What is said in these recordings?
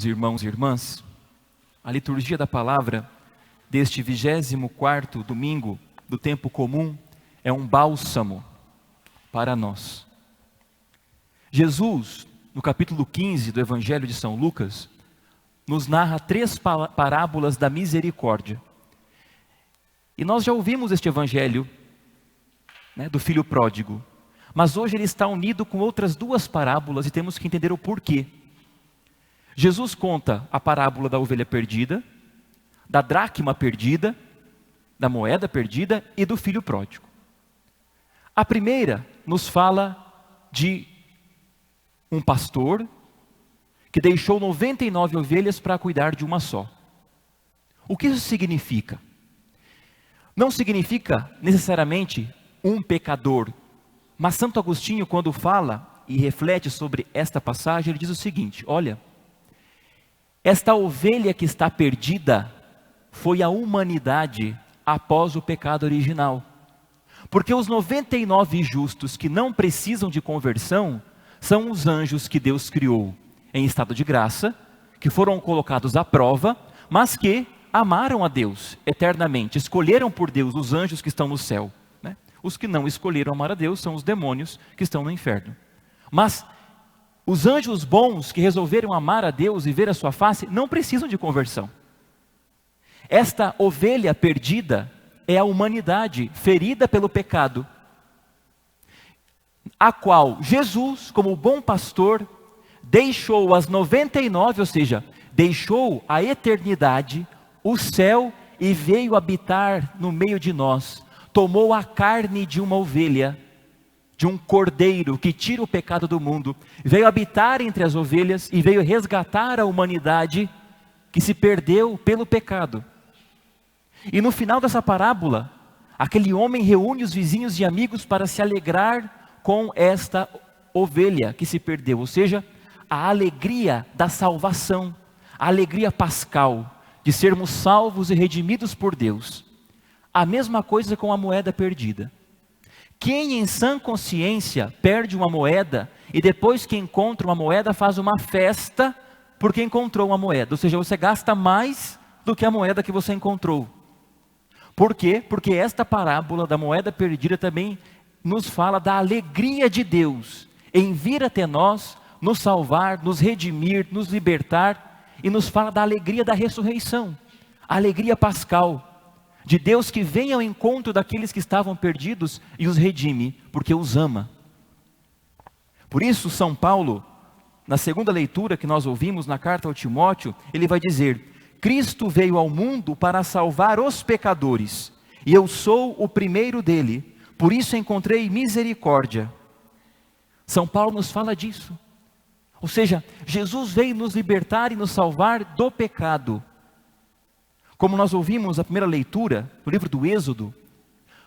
Amados irmãos e irmãs, a liturgia da palavra deste 24º domingo do tempo comum é um bálsamo para nós. Jesus, no capítulo 15 do Evangelho de São Lucas, nos narra 3 parábolas da misericórdia. E nós já ouvimos este Evangelho, do filho pródigo, mas hoje ele está unido com outras 2 parábolas e temos que entender o porquê. Jesus conta a parábola da ovelha perdida, da dracma perdida, da moeda perdida e do filho pródigo. A primeira nos fala de um pastor que deixou 99 ovelhas para cuidar de uma só. O que isso significa? Não significa necessariamente um pecador, mas Santo Agostinho, quando fala e reflete sobre esta passagem, ele diz o seguinte: olha, esta ovelha que está perdida foi a humanidade após o pecado original. Porque os 99 justos que não precisam de conversão são os anjos que Deus criou em estado de graça, que foram colocados à prova, mas que amaram a Deus eternamente, escolheram por Deus os anjos que estão no céu. Os que não escolheram amar a Deus são os demônios que estão no inferno. Mas os anjos bons que resolveram amar a Deus e ver a sua face não precisam de conversão. Esta ovelha perdida é a humanidade ferida pelo pecado, a qual Jesus, como bom pastor, deixou as 99, ou seja, deixou a eternidade, o céu, e veio habitar no meio de nós. Tomou a carne de uma ovelha, de um cordeiro que tira o pecado do mundo, veio habitar entre as ovelhas e veio resgatar a humanidade que se perdeu pelo pecado. E no final dessa parábola, aquele homem reúne os vizinhos e amigos para se alegrar com esta ovelha que se perdeu, ou seja, a alegria da salvação, a alegria pascal de sermos salvos e redimidos por Deus. A mesma coisa com a moeda perdida. Quem em sã consciência perde uma moeda e depois que encontra uma moeda faz uma festa porque encontrou uma moeda, ou seja, você gasta mais do que a moeda que você encontrou. Por quê? Porque esta parábola da moeda perdida também nos fala da alegria de Deus em vir até nós, nos salvar, nos redimir, nos libertar, e nos fala da alegria da ressurreição, a alegria pascal, de Deus que vem ao encontro daqueles que estavam perdidos e os redime, porque os ama. Por isso São Paulo, na segunda leitura que nós ouvimos na carta ao Timóteo, ele vai dizer: Cristo veio ao mundo para salvar os pecadores, e eu sou o primeiro dele, por isso encontrei misericórdia. São Paulo nos fala disso. Ou seja, Jesus veio nos libertar e nos salvar do pecado. Como nós ouvimos na primeira leitura, no livro do Êxodo,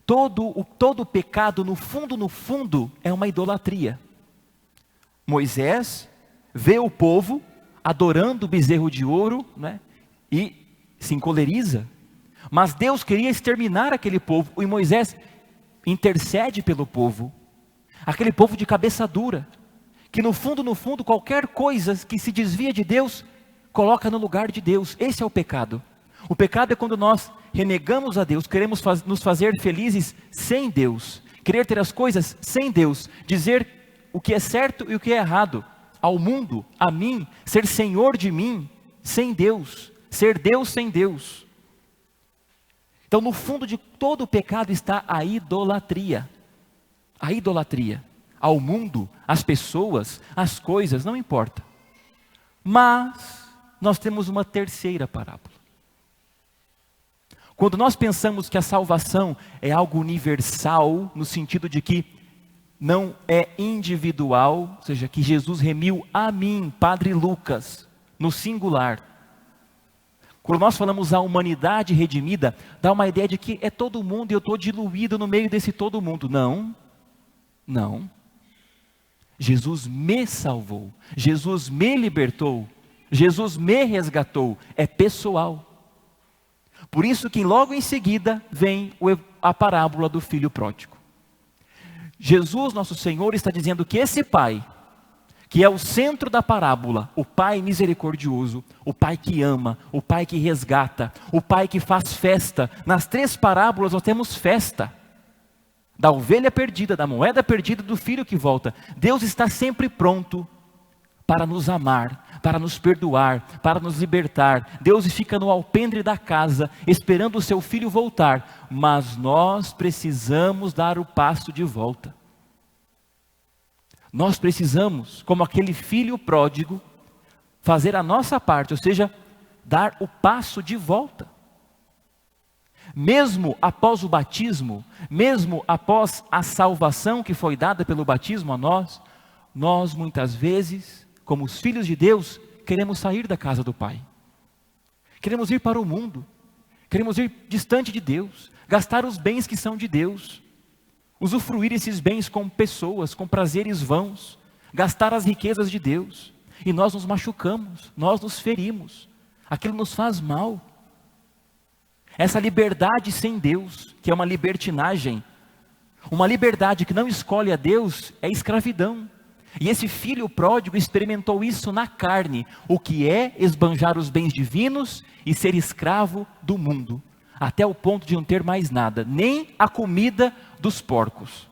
todo pecado, no fundo, é uma idolatria. Moisés vê o povo adorando o bezerro de ouro, e se encoleriza. Mas Deus queria exterminar aquele povo, e Moisés intercede pelo povo. Aquele povo de cabeça dura, que no fundo, qualquer coisa que se desvia de Deus, coloca no lugar de Deus. Esse é o pecado. O pecado é quando nós renegamos a Deus, queremos nos fazer felizes sem Deus, querer ter as coisas sem Deus, dizer o que é certo e o que é errado, ao mundo, a mim, ser senhor de mim, sem Deus, ser Deus sem Deus. Então no fundo de todo o pecado está a idolatria, ao mundo, às pessoas, às coisas, não importa. Mas nós temos uma terceira parábola. Quando nós pensamos que a salvação é algo universal, no sentido de que não é individual, ou seja, que Jesus remiu a mim, Padre Lucas, no singular. Quando nós falamos a humanidade redimida, dá uma ideia de que é todo mundo e eu estou diluído no meio desse todo mundo. Não. Jesus me salvou, Jesus me libertou, Jesus me resgatou, é pessoal. Por isso que logo em seguida vem a parábola do filho pródigo. Jesus, nosso Senhor, está dizendo que esse pai, que é o centro da parábola, o Pai misericordioso, o Pai que ama, o Pai que resgata, o Pai que faz festa. Nas 3 parábolas nós temos festa. Da ovelha perdida, da moeda perdida, do filho que volta. Deus está sempre pronto para nos amar, para nos perdoar, para nos libertar. Deus fica no alpendre da casa, esperando o seu filho voltar. Mas nós precisamos dar o passo de volta. Nós precisamos, como aquele filho pródigo, fazer a nossa parte, ou seja, dar o passo de volta. Mesmo após o batismo, mesmo após a salvação que foi dada pelo batismo a nós muitas vezes, como os filhos de Deus, queremos sair da casa do Pai. Queremos ir para o mundo, queremos ir distante de Deus, gastar os bens que são de Deus, usufruir esses bens com pessoas, com prazeres vãos, gastar as riquezas de Deus, e nós nos machucamos, nós nos ferimos, aquilo nos faz mal. Essa liberdade sem Deus, que é uma libertinagem, uma liberdade que não escolhe a Deus, é escravidão. E esse filho pródigo experimentou isso na carne, o que é esbanjar os bens divinos e ser escravo do mundo, até o ponto de não ter mais nada, nem a comida dos porcos.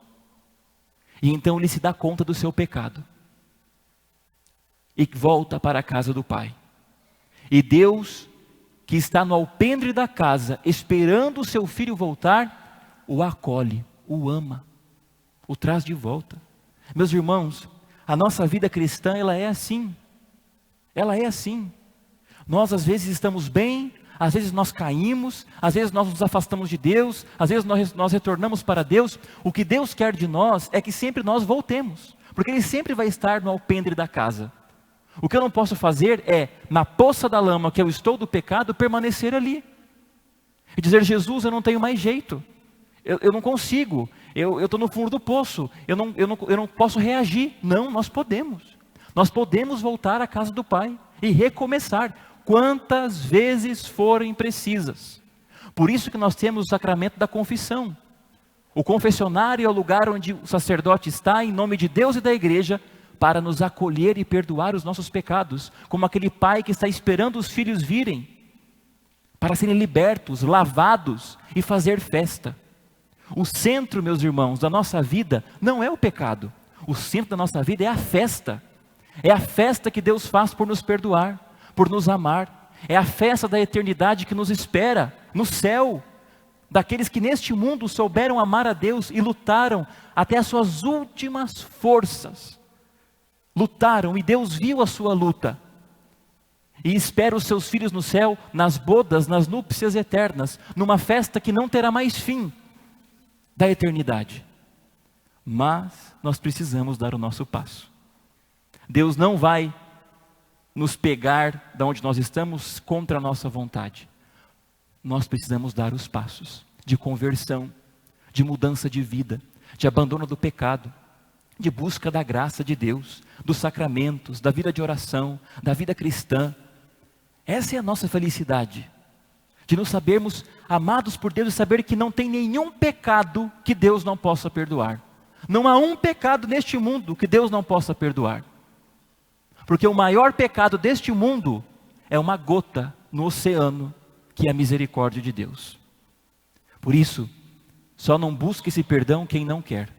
E então ele se dá conta do seu pecado e volta para a casa do Pai. E Deus, que está no alpendre da casa, esperando o seu filho voltar, o acolhe, o ama, o traz de volta. Meus irmãos, a nossa vida cristã, ela é assim. Ela é assim. Nós às vezes estamos bem, às vezes nós caímos, às vezes nós nos afastamos de Deus, às vezes nós retornamos para Deus. O que Deus quer de nós é que sempre nós voltemos, porque Ele sempre vai estar no alpendre da casa. O que eu não posso fazer é, na poça da lama que eu estou do pecado, permanecer ali. E dizer, Jesus, eu não tenho mais jeito, eu não consigo, eu estou no fundo do poço, eu não posso reagir. Não, nós podemos voltar à casa do Pai e recomeçar, quantas vezes forem precisas. Por isso que nós temos o sacramento da confissão. O confessionário é o lugar onde o sacerdote está, em nome de Deus e da igreja, para nos acolher e perdoar os nossos pecados, como aquele pai que está esperando os filhos virem, para serem libertos, lavados e fazer festa. O centro, meus irmãos, da nossa vida não é o pecado. O centro da nossa vida é a festa. É a festa que Deus faz por nos perdoar, por nos amar. É a festa da eternidade que nos espera no céu, daqueles que neste mundo souberam amar a Deus e lutaram até as suas últimas forças. Lutaram e Deus viu a sua luta e espera os seus filhos no céu, nas bodas, nas núpcias eternas, numa festa que não terá mais fim, da eternidade. Mas nós precisamos dar o nosso passo. Deus não vai nos pegar da onde nós estamos contra a nossa vontade. Nós precisamos dar os passos de conversão, de mudança de vida, de abandono do pecado, de busca da graça de Deus, dos sacramentos, da vida de oração, da vida cristã. Essa é a nossa felicidade, de nos sabermos amados por Deus e saber que não tem nenhum pecado que Deus não possa perdoar. Não há um pecado neste mundo que Deus não possa perdoar. Porque o maior pecado deste mundo é uma gota no oceano, que é a misericórdia de Deus. Por isso, só não busca esse perdão quem não quer.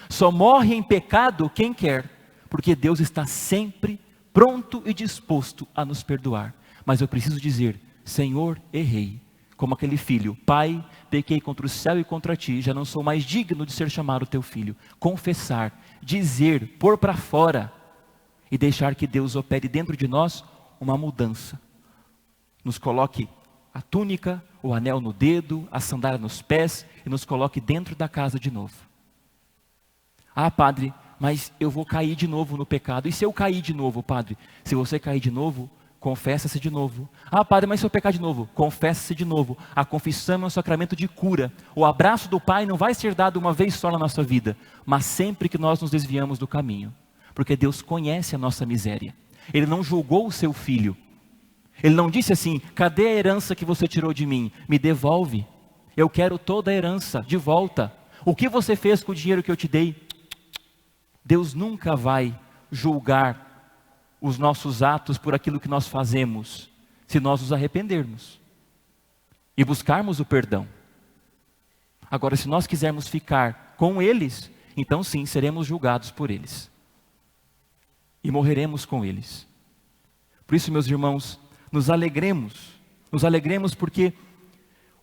Só morre em pecado quem quer, porque Deus está sempre pronto e disposto a nos perdoar. Mas eu preciso dizer, Senhor, errei, como aquele filho, Pai, pequei contra o céu e contra ti, já não sou mais digno de ser chamado teu filho. Confessar, dizer, pôr para fora e deixar que Deus opere dentro de nós uma mudança. Nos coloque a túnica, o anel no dedo, a sandália nos pés e nos coloque dentro da casa de novo. Ah, padre, mas eu vou cair de novo no pecado. E se eu cair de novo, padre? Se você cair de novo, confessa-se de novo. Ah, padre, mas se eu pecar de novo? Confessa-se de novo. A confissão é um sacramento de cura. O abraço do Pai não vai ser dado uma vez só na nossa vida, mas sempre que nós nos desviamos do caminho. Porque Deus conhece a nossa miséria. Ele não julgou o seu filho. Ele não disse assim, cadê a herança que você tirou de mim? Me devolve. Eu quero toda a herança de volta. O que você fez com o dinheiro que eu te dei? Deus nunca vai julgar os nossos atos por aquilo que nós fazemos, se nós nos arrependermos e buscarmos o perdão. Agora, se nós quisermos ficar com eles, então sim, seremos julgados por eles e morreremos com eles. Por isso, meus irmãos, nos alegremos porque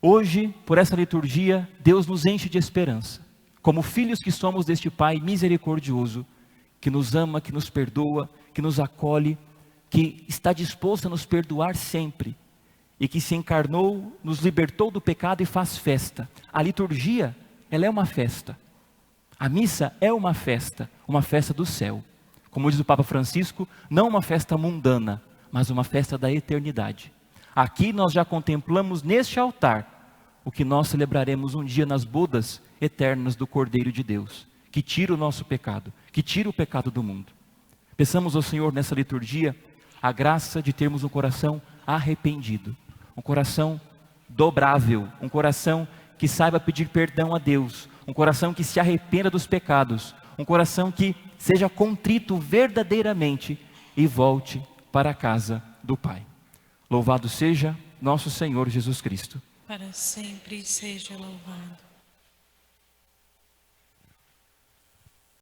hoje, por essa liturgia, Deus nos enche de esperança, como filhos que somos deste Pai misericordioso, que nos ama, que nos perdoa, que nos acolhe, que está disposto a nos perdoar sempre, e que se encarnou, nos libertou do pecado e faz festa. A liturgia, ela é uma festa. A missa é uma festa do céu. Como diz o Papa Francisco, não uma festa mundana, mas uma festa da eternidade. Aqui nós já contemplamos neste altar o que nós celebraremos um dia nas bodas eternas do Cordeiro de Deus, que tira o nosso pecado, que tira o pecado do mundo. Peçamos ao Senhor nessa liturgia a graça de termos um coração arrependido, um coração dobrável, um coração que saiba pedir perdão a Deus, um coração que se arrependa dos pecados, um coração que seja contrito verdadeiramente e volte para a casa do Pai. Louvado seja nosso Senhor Jesus Cristo. Para sempre seja louvado.